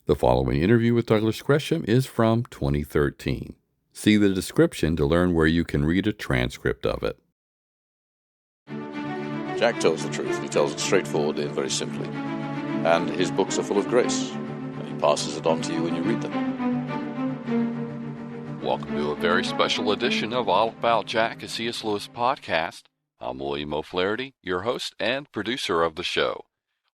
The following interview with Douglas Gresham is from 2013. See the description to learn where you can read a transcript of it. Jack tells the truth. He tells it straightforwardly and very simply. And his books are full of grace, and he passes it on to you when you read them. Welcome to a very special edition of All About Jack, a C.S. Lewis podcast. I'm William O'Flaherty, your host and producer of the show.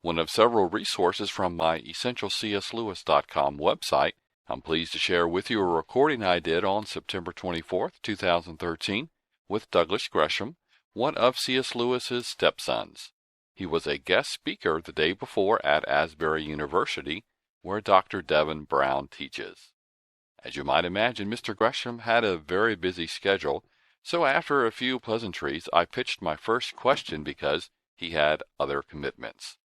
One of several resources from my EssentialCSLewis.com website, I'm pleased to share with you a recording I did on September 24th, 2013, with Douglas Gresham, one of C.S. Lewis's stepsons. He was a guest speaker the day before at Asbury University, where Dr. Devin Brown teaches. As you might imagine, Mr. Gresham had a very busy schedule, so after a few pleasantries, I pitched my first question because he had other commitments.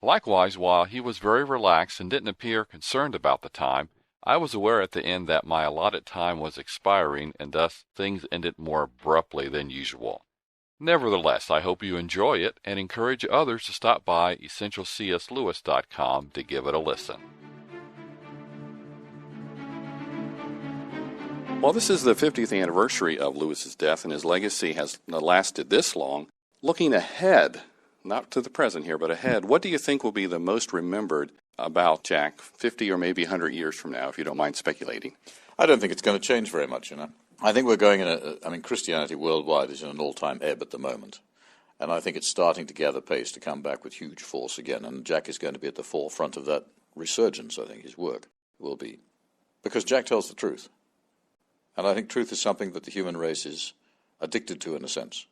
Likewise, while he was very relaxed and didn't appear concerned about the time, I was aware at the end that my allotted time was expiring, and thus things ended more abruptly than usual. Nevertheless, I hope you enjoy it and encourage others to stop by EssentialCSLewis.com to give it a listen. Well, this is the 50th anniversary of Lewis's death, and his legacy has lasted this long. Looking ahead, not to the present here, but ahead, what do you think will be the most remembered about Jack 50 or maybe 100 years from now, if you don't mind speculating? I don't think it's going to change very much, I think we're going Christianity worldwide is in an all-time ebb at the moment. And I think it's starting to gather pace to come back with huge force again. And Jack is going to be at the forefront of that resurgence, I think, his work will be. Because Jack tells the truth. And I think truth is something that the human race is addicted to in a sense.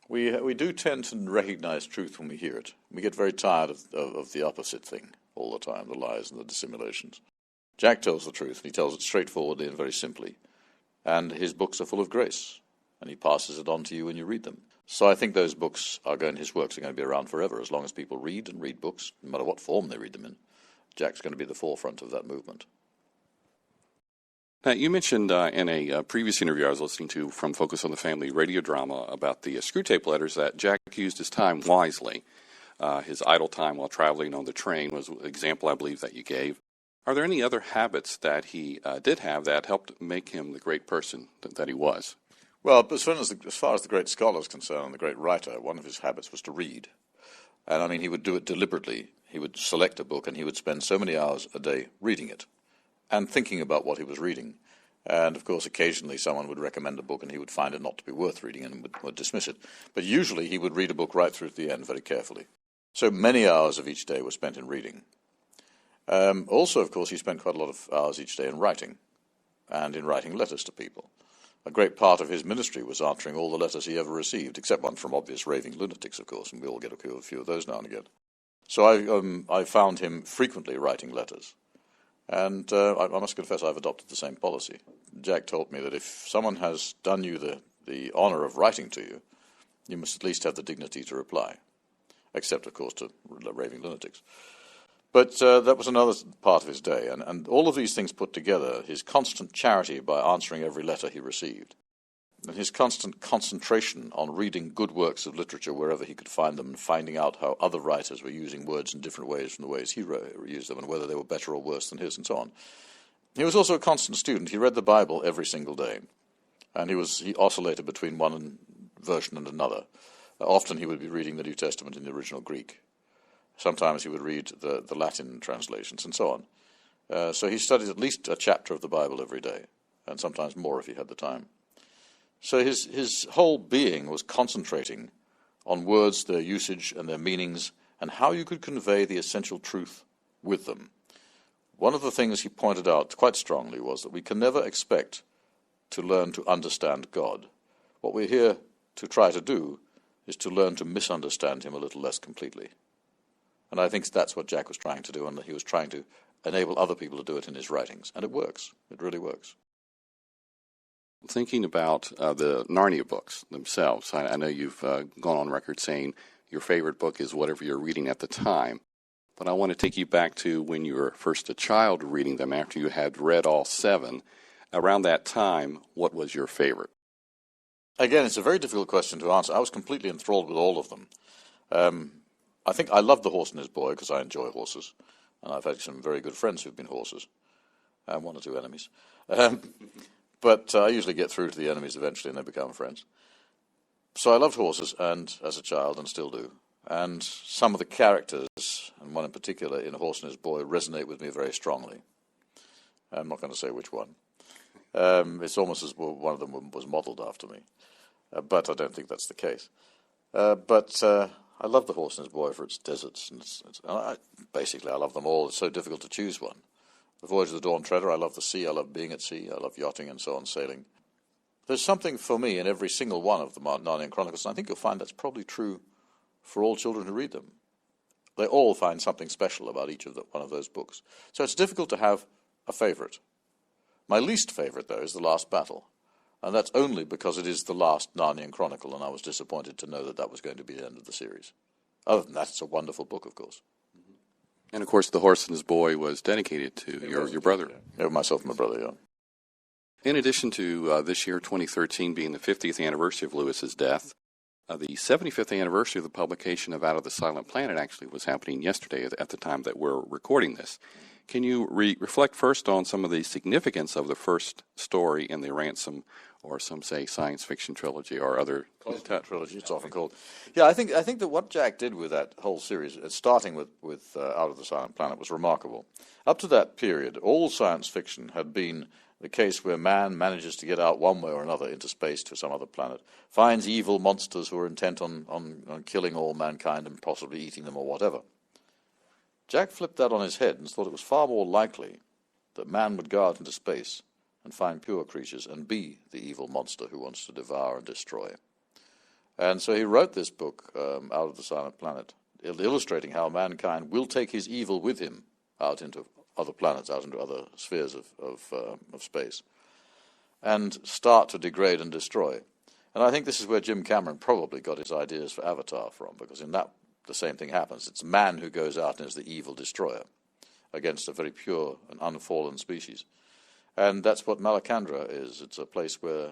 We do tend to recognize truth when we hear it. We get very tired of the opposite thing all the time, the lies and the dissimulations. Jack tells the truth, and he tells it straightforwardly and very simply. And his books are full of grace, and he passes it on to you when you read them. So I think those books his works are going to be around forever, as long as people read and read books, no matter what form they read them in. Jack's going to be the forefront of that movement. Now, you mentioned in a previous interview I was listening to from Focus on the Family radio drama about the Screwtape letters that Jack used his time wisely. His idle time while traveling on the train was an example, I believe, that you gave. Are there any other habits that he did have that helped make him the great person that he was? Well, as far as the great scholar is concerned and the great writer, one of his habits was to read. And he would do it deliberately. He would select a book and he would spend so many hours a day reading it and thinking about what he was reading. And, of course, occasionally someone would recommend a book and he would find it not to be worth reading and would dismiss it. But usually he would read a book right through to the end very carefully. So many hours of each day were spent in reading. Also, of course, he spent quite a lot of hours each day in writing, and in writing letters to people. A great part of his ministry was answering all the letters he ever received, except one from obvious raving lunatics, of course, and we all get a few of those now and again. So I found him frequently writing letters. And I must confess I've adopted the same policy. Jack told me that if someone has done you the honor of writing to you, you must at least have the dignity to reply, except, of course, to raving lunatics. But that was another part of his day, and all of these things put together, his constant charity by answering every letter he received, and his constant concentration on reading good works of literature wherever he could find them and finding out how other writers were using words in different ways from the ways he used them and whether they were better or worse than his and so on. He was also a constant student. He read the Bible every single day, and he oscillated between one version and another. Often he would be reading the New Testament in the original Greek. Sometimes he would read the Latin translations and so on. So he studied at least a chapter of the Bible every day, and sometimes more if he had the time. So his whole being was concentrating on words, their usage and their meanings, and how you could convey the essential truth with them. One of the things he pointed out quite strongly was that we can never expect to learn to understand God. What we're here to try to do is to learn to misunderstand him a little less completely. And I think that's what Jack was trying to do, and he was trying to enable other people to do it in his writings. And it works. It really works. Thinking about the Narnia books themselves, I know you've gone on record saying your favorite book is whatever you're reading at the time. But I want to take you back to when you were first a child reading them after you had read all 7. Around that time, what was your favorite? Again, it's a very difficult question to answer. I was completely enthralled with all of them. I think I loved The Horse and His Boy because I enjoy horses. and I've had some very good friends who've been horses, and one or two enemies. But I usually get through to the enemies eventually, and they become friends. So I loved horses, and as a child, and still do. And some of the characters, and one in particular in Horse and His Boy, resonate with me very strongly. I'm not going to say which one. It's almost as well one of them was modelled after me, but I don't think that's the case. But I love The Horse and His Boy for its deserts. And basically, I love them all. It's so difficult to choose one. The Voyage of the Dawn Treader, I love the sea, I love being at sea, I love yachting and so on, sailing. There's something for me in every single one of the Narnian Chronicles, and I think you'll find that's probably true for all children who read them. They all find something special about each of one of those books. So it's difficult to have a favourite. My least favourite, though, is The Last Battle, and that's only because it is the last Narnian Chronicle, and I was disappointed to know that that was going to be the end of the series. Other than that, it's a wonderful book, of course. And, of course, The Horse and His Boy was dedicated to your brother. Yeah, myself and my brother, yeah. In addition to this year, 2013, being the 50th anniversary of Lewis's death, the 75th anniversary of the publication of Out of the Silent Planet actually was happening yesterday at the time that we're recording this. Can you reflect first on some of the significance of the first story in the Ransom, or some say science fiction trilogy, or other trilogy, it's often called. Yeah, I think that what Jack did with that whole series, starting with Out of the Silent Planet, was remarkable. Up to that period, all science fiction had been the case where man manages to get out one way or another into space to some other planet, finds evil monsters who are intent on killing all mankind and possibly eating them or whatever. Jack flipped that on his head and thought it was far more likely that man would go out into space and find pure creatures and be the evil monster who wants to devour and destroy. And so he wrote this book, Out of the Silent Planet, illustrating how mankind will take his evil with him out into other planets, out into other spheres of space, and start to degrade and destroy. And I think this is where Jim Cameron probably got his ideas for Avatar from, because in that the same thing happens. It's man who goes out and is the evil destroyer against a very pure and unfallen species. And that's what Malacandra is. It's a place where,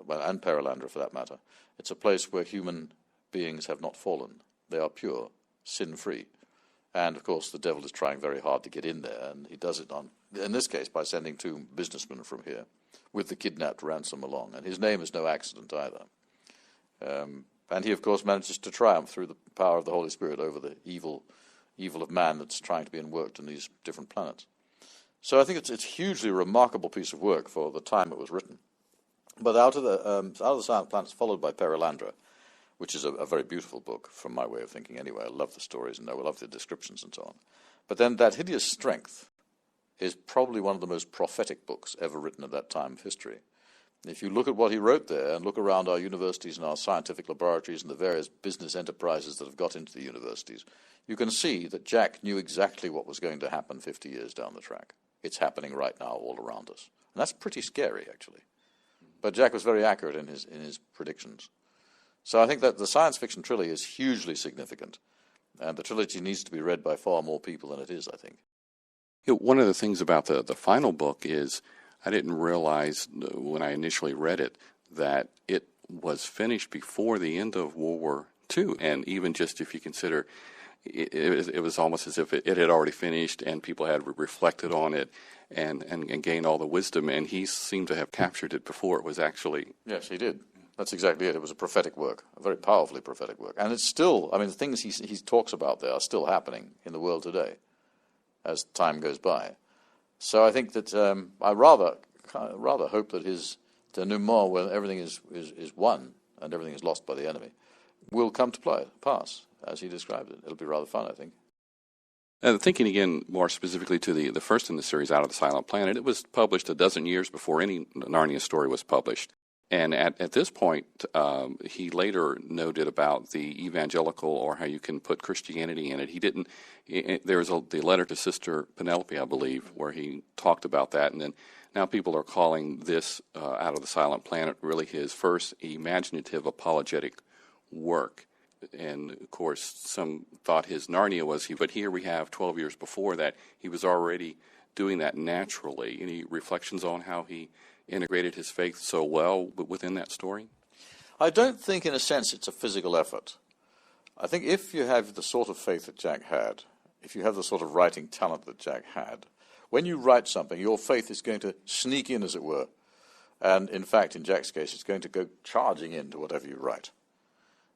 well, and Perelandra for that matter, it's a place where human beings have not fallen. They are pure, sin-free. And, of course, the devil is trying very hard to get in there, and he does it, in this case, by sending two businessmen from here with the kidnapped ransom along. And his name is no accident either. And he, of course, manages to triumph through the power of the Holy Spirit over the evil of man that's trying to be worked in these different planets. So I think it's a hugely remarkable piece of work for the time it was written. But Out of the Silent Planet is followed by Perelandra, which is a very beautiful book from my way of thinking anyway. I love the stories and I love the descriptions and so on. But then That Hideous Strength is probably one of the most prophetic books ever written at that time of history. If you look at what he wrote there and look around our universities and our scientific laboratories and the various business enterprises that have got into the universities, you can see that Jack knew exactly what was going to happen 50 years down the track. It's happening right now all around us. And that's pretty scary, actually. But Jack was very accurate in his predictions. So I think that the science fiction trilogy is hugely significant, and the trilogy needs to be read by far more people than it is, I think. One of the things about the final book is I didn't realize when I initially read it that it was finished before the end of World War II. And even just if you consider, it was almost as if it had already finished and people had reflected on it and gained all the wisdom. And he seemed to have captured it before it was actually... Yes, he did. That's exactly it. It was a prophetic work, a very powerfully prophetic work. And it's still, I mean, the things he talks about there are still happening in the world today as time goes by. So I think that I rather hope that his denouement, when everything is won and everything is lost by the enemy, will come to pass, as he described it. It'll be rather fun, I think. Thinking again more specifically to the first in the series, Out of the Silent Planet, it was published a dozen years before any Narnia story was published. And at this point, he later noted about the evangelical, or how you can put Christianity in it. He didn't. There was the letter to Sister Penelope, I believe, where he talked about that. And then now people are calling this Out of the Silent Planet really his first imaginative apologetic work. And of course, some thought his Narnia was but here we have 12 years before that he was already doing that naturally. Any reflections on how he integrated his faith so well within that story? I don't think, in a sense, it's a physical effort. I think if you have the sort of faith that Jack had, if you have the sort of writing talent that Jack had, when you write something, your faith is going to sneak in, as it were. And in fact, in Jack's case, it's going to go charging into whatever you write.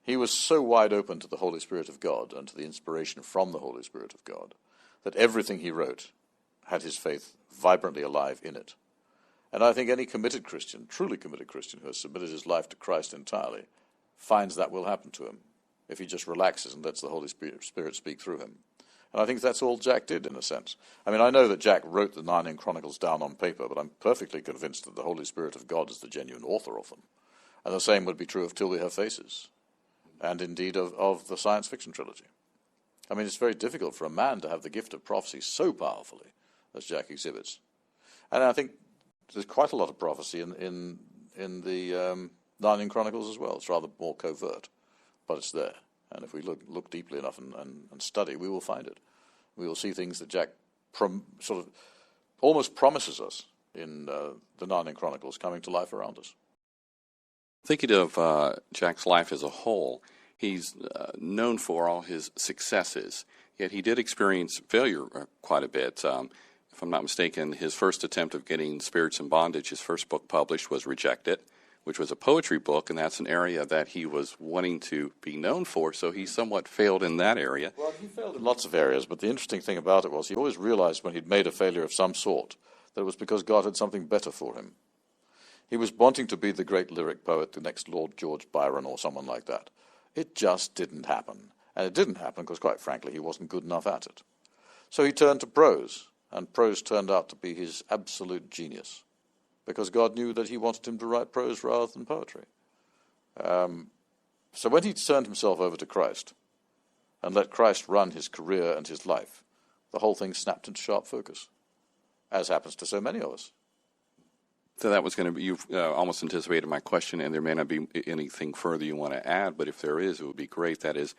He was so wide open to the Holy Spirit of God and to the inspiration from the Holy Spirit of God that everything he wrote had his faith vibrantly alive in it. And I think any committed Christian, truly committed Christian, who has submitted his life to Christ entirely, finds that will happen to him if he just relaxes and lets the Holy Spirit speak through him. And I think that's all Jack did, in a sense. I mean, I know that Jack wrote the Narnian Chronicles down on paper, but I'm perfectly convinced that the Holy Spirit of God is the genuine author of them. And the same would be true of Till We Have Faces, and indeed of the science fiction trilogy. I mean, it's very difficult for a man to have the gift of prophecy so powerfully as Jack exhibits. And I think there's quite a lot of prophecy in the Narnian Chronicles as well. It's rather more covert, but it's there. And if we look deeply enough and study, we will find it. We will see things that Jack sort of almost promises us in the Narnian Chronicles coming to life around us. Thinking of Jack's life as a whole, he's known for all his successes, yet he did experience failure quite a bit. If I'm not mistaken, his first attempt of getting Spirits in Bondage, his first book published, was rejected, which was a poetry book, and that's an area that he was wanting to be known for, so he somewhat failed in that area. Well, he failed in lots of areas, but the interesting thing about it was he always realized when he'd made a failure of some sort that it was because God had something better for him. He was wanting to be the great lyric poet, the next Lord George Byron or someone like that. It just didn't happen. And it didn't happen because, quite frankly, he wasn't good enough at it. So he turned to prose, and prose turned out to be his absolute genius, because God knew that he wanted him to write prose rather than poetry. So when he turned himself over to Christ and let Christ run his career and his life, the whole thing snapped into sharp focus, as happens to so many of us. So that was going to be, you've almost anticipated my question, and there may not be anything further you want to add, but if there is, it would be great. That is,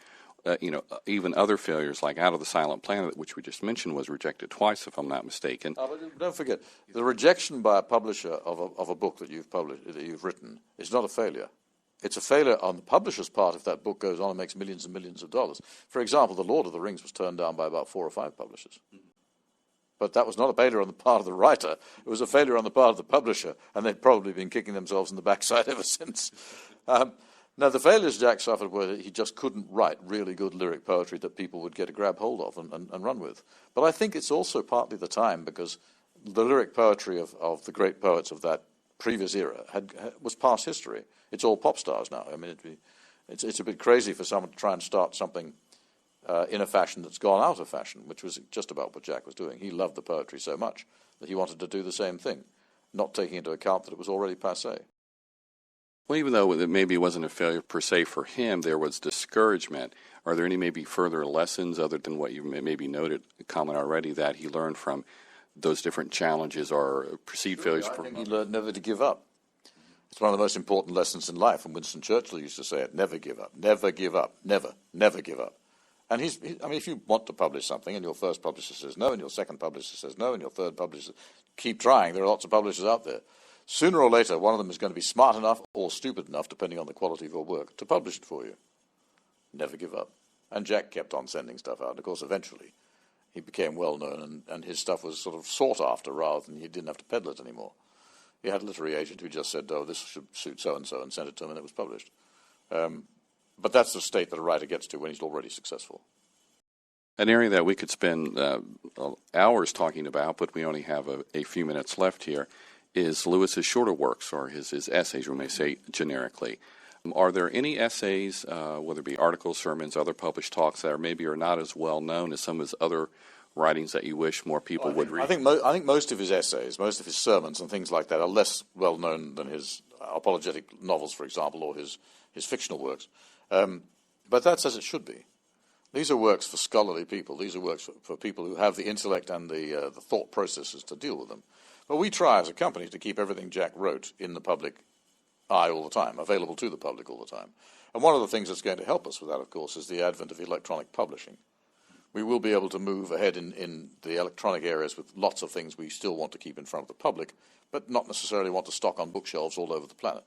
even other failures like Out of the Silent Planet, which we just mentioned, was rejected twice, if I'm not mistaken. But don't forget, the rejection by a publisher of a book that you've published, that you've written, is not a failure. It's a failure on the publisher's part if that book goes on and makes millions and millions of dollars. For example, The Lord of the Rings was turned down by about 4 or 5 publishers. But that was not a failure on the part of the writer. It was a failure on the part of the publisher, and they've probably been kicking themselves in the backside ever since. Now, the failures Jack suffered were that he just couldn't write really good lyric poetry that people would get a grab hold of and run with. But I think it's also partly the time, because the lyric poetry of the great poets of that previous era was past history. It's all pop stars now. I mean, it's a bit crazy for someone to try and start something in a fashion that's gone out of fashion, which was just about what Jack was doing. He loved the poetry so much that he wanted to do the same thing, not taking into account that it was already passé. Well, even though it maybe wasn't a failure per se for him, there was discouragement. Are there any maybe further lessons other than what you maybe noted, comment already, that he learned from those different challenges or perceived failures? I think he learned never to give up. It's one of the most important lessons in life, and Winston Churchill used to say it: never give up, never give up, never give up. And I mean, if you want to publish something and your first publisher says no, and your second publisher says no, and your third publisher, keep trying. There are lots of publishers out there. Sooner or later, one of them is going to be smart enough or stupid enough, depending on the quality of your work, to publish it for you. Never give up. And Jack kept on sending stuff out. And of course, eventually, he became well known, and his stuff was sort of sought after rather than he didn't have to peddle it anymore. He had a literary agent who just said, "Oh, this should suit so-and-so," and sent it to him, and it was published. But that's the state that a writer gets to when he's already successful. An area that we could spend hours talking about, but we only have a few minutes left here, is Lewis's shorter works, or his essays, we may say generically. Are there any essays, whether it be articles, sermons, other published talks, that maybe are not as well known as some of his other writings that you wish more people would read? I think most of his essays, most of his sermons and things like that are less well known than his apologetic novels, for example, or his fictional works. But that's as it should be. These are works for scholarly people. These are works for people who have the intellect and the thought processes to deal with them. But we try as a company to keep everything Jack wrote in the public eye all the time, available to the public all the time. And one of the things that's going to help us with that, of course, is the advent of electronic publishing. We will be able to move ahead in the electronic areas with lots of things we still want to keep in front of the public, but not necessarily want to stock on bookshelves all over the planet.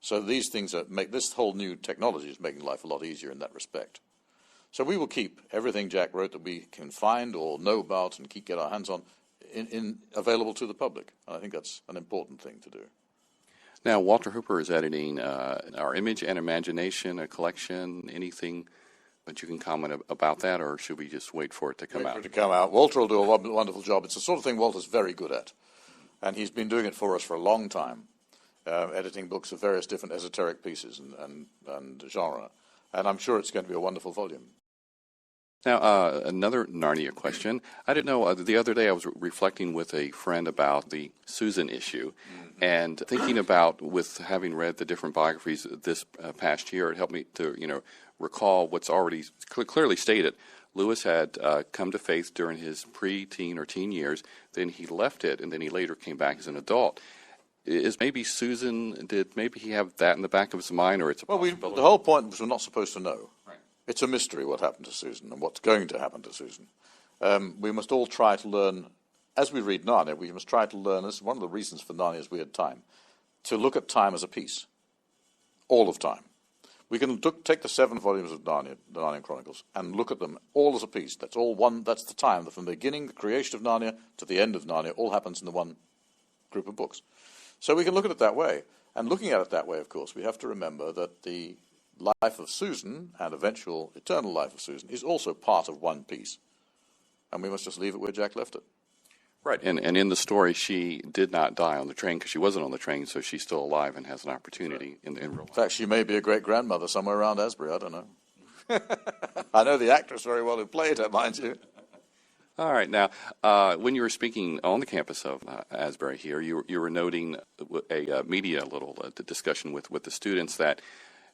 So these things this whole new technology is making life a lot easier in that respect. So we will keep everything Jack wrote that we can find or know about and get our hands on available to the public. And I think that's an important thing to do. Now, Walter Hooper is editing Our Image and Imagination, a collection. Anything that you can comment about that, or should we just wait for it to come out? Wait for it to come out. Walter will do a wonderful job. It's the sort of thing Walter's very good at, and he's been doing it for us for a long time, editing books of various different esoteric pieces and genre. And I'm sure it's going to be a wonderful volume. Now, another Narnia question. I didn't know, the other day I was reflecting with a friend about the Susan issue, and thinking about, with having read the different biographies this past year, it helped me to, recall what's already clearly stated. Lewis had come to faith during his pre-teen or teen years, then he left it, and then he later came back as an adult. Is maybe Susan, did maybe he have that in the back of his mind, or it's a possibility? The whole point was we're not supposed to know. Right. It's a mystery what happened to Susan and what's going to happen to Susan. We must all try to learn, as we read Narnia, we must try to learn, this is one of the reasons for Narnia's weird time, to look at time as a piece, all of time. We can take the 7 volumes of Narnia, the Narnian Chronicles, and look at them all as a piece. That's all one. That's the time. From the beginning, the creation of Narnia, to the end of Narnia, all happens in the one group of books. So we can look at it that way. And looking at it that way, of course, we have to remember that the life of Susan and eventual eternal life of Susan is also part of one piece. And we must just leave it where Jack left it. Right, and in the story, she did not die on the train because she wasn't on the train, so she's still alive and has an opportunity in real life. In fact, she may be a great-grandmother somewhere around Asbury, I don't know. I know the actress very well who played her, mind you. All right, now, when you were speaking on the campus of Asbury here, you were noting a media discussion with the students that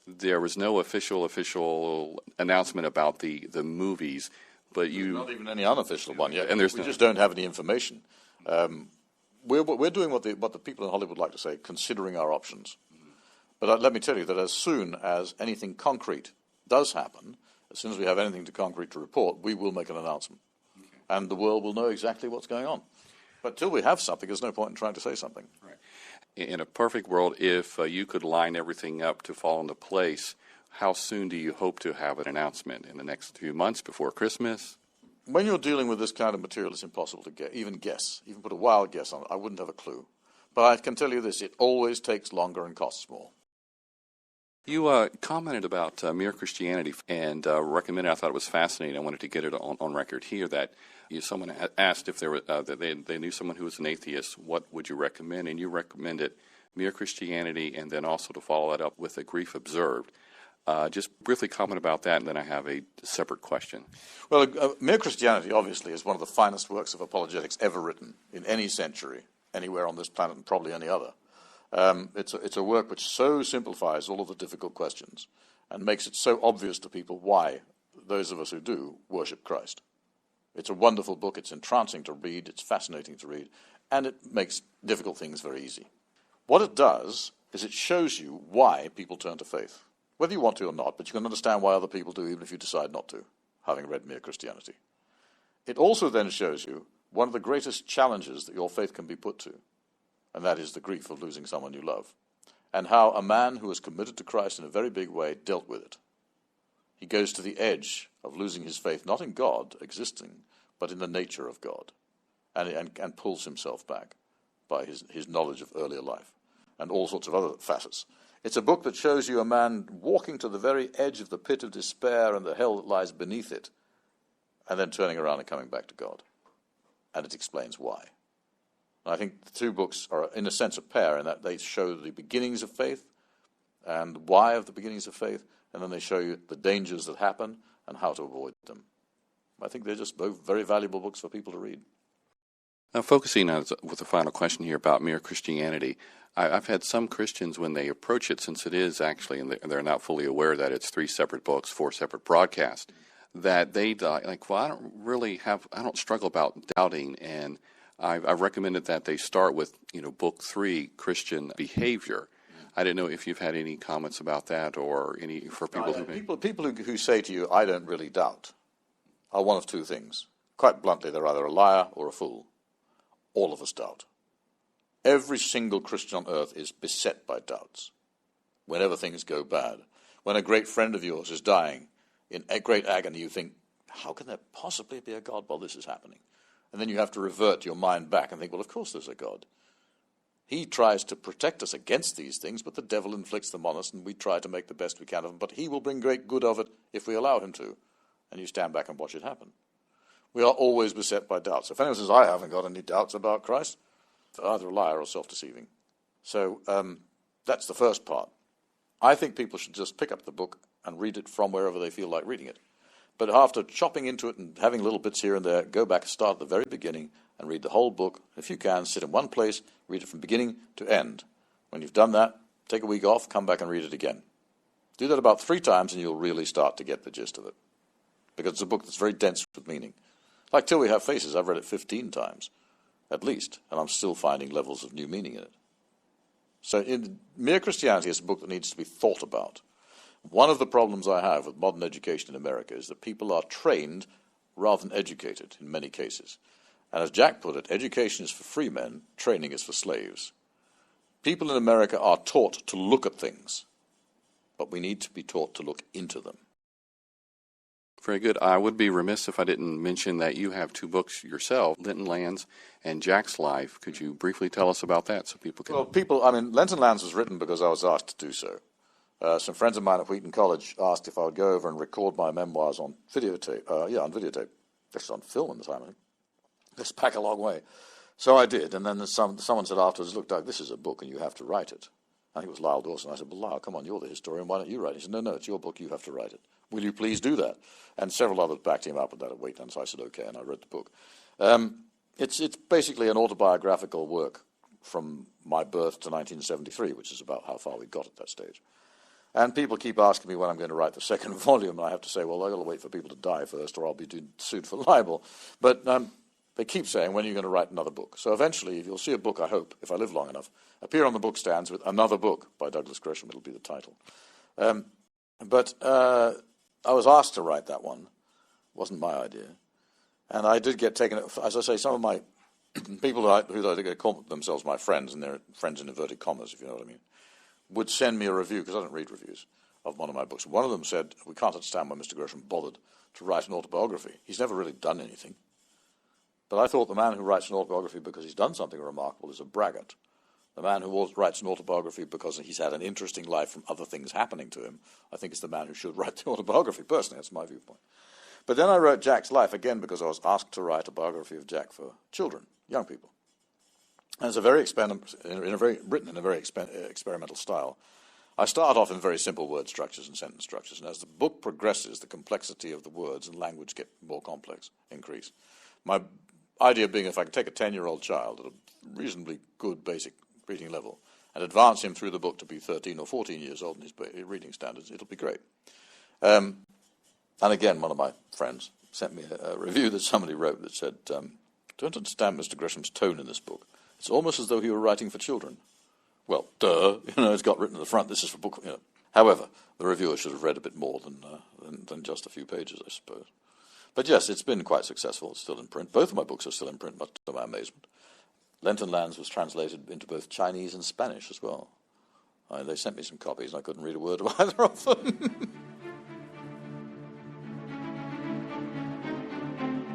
there was no official announcement about the movies. But There's not even any unofficial one yet, and we just don't have any information. We're doing what the people in Hollywood like to say, considering our options. But let me tell you that as soon as anything concrete does happen, as soon as we have anything concrete to report, we will make an announcement. Okay. And the world will know exactly what's going on. But till we have something, there's no point in trying to say something. Right. In a perfect world, if you could line everything up to fall into place, how soon do you hope to have an announcement? In the next few months, before Christmas? When you're dealing with this kind of material, it's impossible to even put a wild guess on it. I wouldn't have a clue. But I can tell you this, it always takes longer and costs more. You commented about Mere Christianity and recommended, I thought it was fascinating, I wanted to get it on record here, that someone asked if there were, that they knew someone who was an atheist, what would you recommend? And you recommended Mere Christianity, and then also to follow that up with A Grief Observed. Just briefly comment about that, and then I have a separate question. Well, Mere Christianity, obviously, is one of the finest works of apologetics ever written in any century, anywhere on this planet, and probably any other. It's a work which so simplifies all of the difficult questions and makes it so obvious to people why those of us who do worship Christ. It's a wonderful book. It's entrancing to read. It's fascinating to read. And it makes difficult things very easy. What it does is it shows you why people turn to faith. Whether you want to or not, but you can understand why other people do, even if you decide not to, having read Mere Christianity. It also then shows you one of the greatest challenges that your faith can be put to, and that is the grief of losing someone you love, and how a man who was committed to Christ in a very big way dealt with it. He goes to the edge of losing his faith, not in God existing, but in the nature of God, and pulls himself back by his knowledge of earlier life, and all sorts of other facets. It's a book that shows you a man walking to the very edge of the pit of despair and the hell that lies beneath it, and then turning around and coming back to God. And it explains why. And I think the two books are, in a sense, a pair in that they show the beginnings of faith and why of the beginnings of faith, and then they show you the dangers that happen and how to avoid them. I think they're just both very valuable books for people to read. Now, focusing on with the final question here about Mere Christianity, I've had some Christians, when they approach it, since it is actually, and they're not fully aware that it's 3 separate books, 4 separate broadcasts, that they like, well, I don't struggle about doubting, and I've recommended that they start with, book 3, Christian Behavior. I didn't know if you've had any comments about that, or any for people who say to you, I don't really doubt, are one of two things. Quite bluntly, they're either a liar or a fool. All of us doubt. Every single Christian on earth is beset by doubts. Whenever things go bad, when a great friend of yours is dying, in great agony, you think, how can there possibly be a God while this is happening? And then you have to revert your mind back and think, well, of course there's a God. He tries to protect us against these things, but the devil inflicts them on us, and we try to make the best we can of them. But he will bring great good of it if we allow him to. And you stand back and watch it happen. We are always beset by doubts. If anyone says, I haven't got any doubts about Christ, they're either a liar or self-deceiving. So that's the first part. I think people should just pick up the book and read it from wherever they feel like reading it. But after chopping into it and having little bits here and there, go back and start at the very beginning and read the whole book. If you can, sit in one place, read it from beginning to end. When you've done that, take a week off, come back and read it again. Do that about 3 times and you'll really start to get the gist of it. Because it's a book that's very dense with meaning. Like Till We Have Faces, I've read it 15 times, at least, and I'm still finding levels of new meaning in it. So in Mere Christianity is a book that needs to be thought about. One of the problems I have with modern education in America is that people are trained rather than educated in many cases. And as Jack put it, education is for free men, training is for slaves. People in America are taught to look at things, but we need to be taught to look into them. Very good. I would be remiss if I didn't mention that you have 2 books yourself, Lenton Land's and Jack's Life. Could you briefly tell us about that so people can... Well, Lenton Land's was written because I was asked to do so. Some friends of mine at Wheaton College asked if I would go over and record my memoirs on videotape. On videotape. This on film at the time, I think. This back a long way. So I did, and then someone said afterwards, look, Doug, this is a book and you have to write it. I think it was Lyle Dawson. I said, well, Lyle, come on, you're the historian, why don't you write it? He said, no, it's your book, you have to write it. Will you please do that? And several others backed him up with that at Wheaton, so I said, okay, and I read the book. It's basically an autobiographical work from my birth to 1973, which is about how far we got at that stage. And people keep asking me when I'm going to write the second volume, and I have to say, well, I've got to wait for people to die first, or I'll be sued for libel. But they keep saying, when are you going to write another book? So eventually, you'll see a book, I hope, if I live long enough, appear on the book stands with another book by Douglas Gresham. It'll be the title. But I was asked to write that one. It wasn't my idea. And I did get taken, as I say, some of my people who I call themselves my friends, and they're friends in inverted commas, if you know what I mean, would send me a review, because I don't read reviews, of one of my books. One of them said, we can't understand why Mr. Gresham bothered to write an autobiography. He's never really done anything. But I thought the man who writes an autobiography because he's done something remarkable is a braggart. The man who writes an autobiography because he's had an interesting life from other things happening to him, I think is the man who should write the autobiography. Personally, that's my viewpoint. But then I wrote Jack's Life, again, because I was asked to write a biography of Jack for children, young people. And it's written in a very experimental style. I start off in very simple word structures and sentence structures, and as the book progresses, the complexity of the words and language get more complex, increase. My idea being if I can take a 10-year-old child at a reasonably good basic reading level and advance him through the book to be 13 or 14 years old in his reading standards, it'll be great. And again, one of my friends sent me a review that somebody wrote that said, don't understand Mr. Gresham's tone in this book. It's almost as though he were writing for children. Well, duh, it's got written at the front, this is for book, However, the reviewer should have read a bit more than just a few pages, I suppose. But yes, it's been quite successful. It's still in print. Both of my books are still in print, much to my amazement. Lenton Land's was translated into both Chinese and Spanish as well. They sent me some copies, and I couldn't read a word of either of them.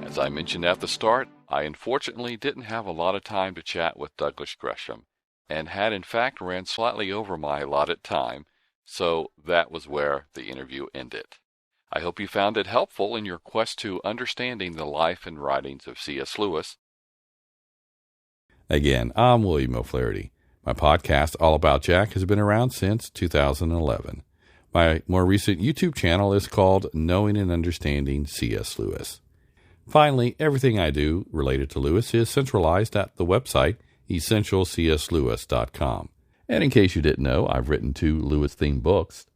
As I mentioned at the start, I unfortunately didn't have a lot of time to chat with Douglas Gresham, and had in fact ran slightly over my allotted time, so that was where the interview ended. I hope you found it helpful in your quest to understanding the life and writings of C.S. Lewis. Again, I'm William O'Flaherty. My podcast, All About Jack, has been around since 2011. My more recent YouTube channel is called Knowing and Understanding C.S. Lewis. Finally, everything I do related to Lewis is centralized at the website essentialcslewis.com. And in case you didn't know, I've written 2 Lewis-themed books.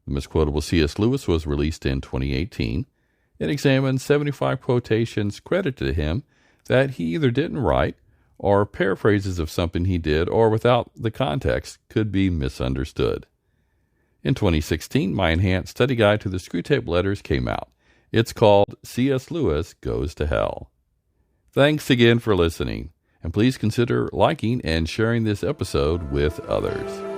The Misquotable C.S. Lewis was released in 2018. It examines 75 quotations credited to him that he either didn't write or paraphrases of something he did or without the context could be misunderstood. In 2016, my enhanced study guide to the Screwtape letters came out. It's called C.S. Lewis Goes to Hell. Thanks again for listening, and please consider liking and sharing this episode with others.